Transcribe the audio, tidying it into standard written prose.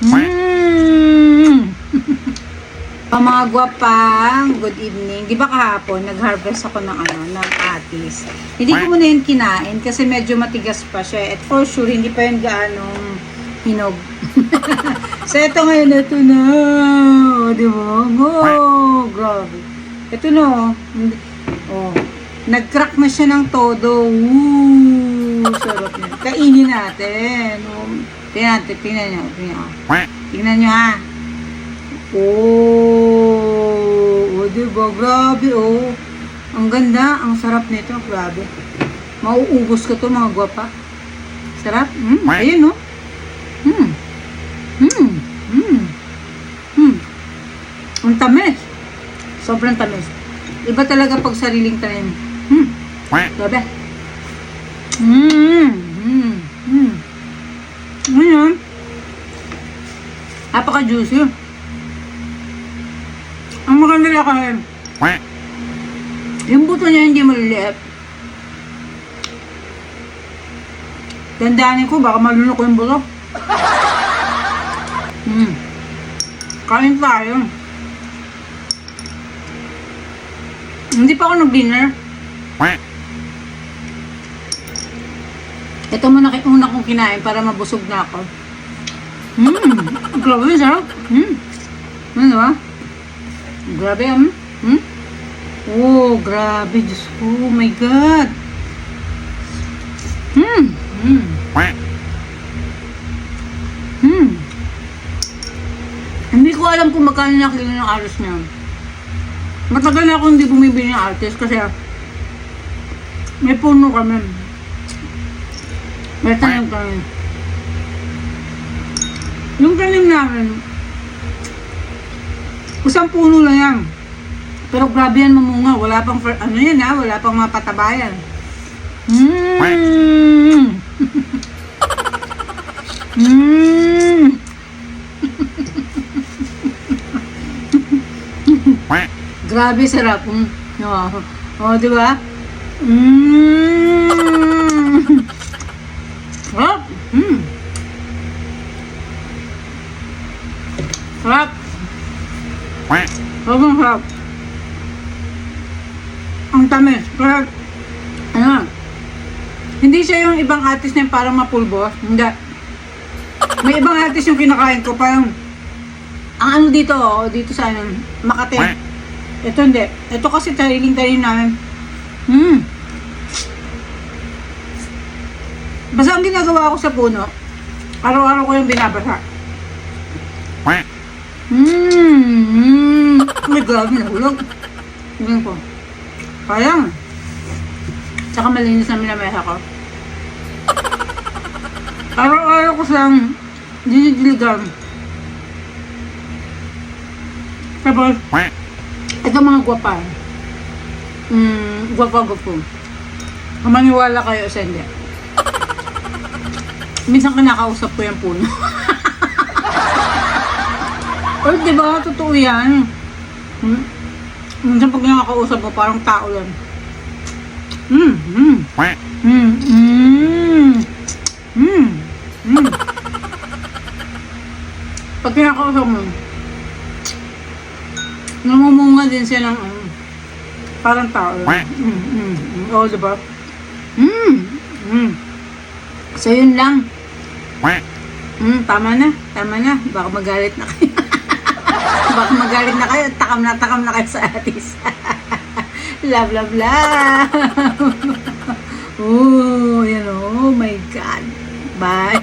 Mm. Mga gwapang, good evening. Di ba kahapon, nag-harvest ako ng atis. Hindi ko muna yun kinain kasi medyo matigas pa siya. At for sure, hindi pa yun gaanong hinog. So, ito ngayon, ito na. Di ba? Oh, grabe. Ito na. Oh, nag-crack na siya ng todo. Sarap niya. Kainin natin. Tingnan nyo ha. Oh, diba? Grabe, oh. Ang ganda, ang sarap nito, grabe. Mauubos ko to, mga gwapa. Sarap. Ayun, oh. Ang tamis. Sobrang tamis. Iba talaga pag sariling tanim. Grabe. Ngayon, napaka-juicy. Ang maganda lang kayo, yung buto niya hindi maliliit. Dandanin ko, baka malunok yung buto. Kain tayo. Hindi pa ako nag-dinner. Ito muna una kong kinain para mabusog na ako. Grabe, sarap. Ano ba? Grabe, Oh, grabe. Diyos ko, oh my God. Hindi ko alam kung magkano na kilo ng aros niya. Matagal na ako hindi bumibili ng artist kasi may puno kami. May tanim kami. Yung tanim namin, isang puno lang yan. Pero grabe yan mamunga. Wala pang, ano yan ha, wala pang mapatabayan. Grabe sarap. Oh, di ba? Sarap. Sarap. Sobrang sarap. Ang tamis. Kaya, ano, hindi siya yung ibang atis na yung parang mapulbos. Hindi. May ibang atis yung kinakain ko. Parang, ang ano dito, dito sa ano, Makati. Ito hindi. Ito kasi sariling tanim namin. Basta ang ginagawa ko sa puno, araw-araw ko yung binabasa. May grabe na hulog. Tingnan ko. Sayang. Tsaka malinis na minamesa ko. Araw-araw ko siyang dinidiligan. Tapos, ito mga gwapa. Gwapa-gwapo. Maniwala kayo sa hindi. Minsan kinakausap ko yung puno. Oh, diba? Totoo yan. Minsan pag nakakausap mo, parang tao lang. Pag kinakausap mo, namumunga din siya ng parang tao lang. Oo, diba? So, yun lang. Tama na. Baka magalit na kayo. Baka magalit na kayo. Takam na kayo sa atis. Love. Oh, you know, oh my God. Bye.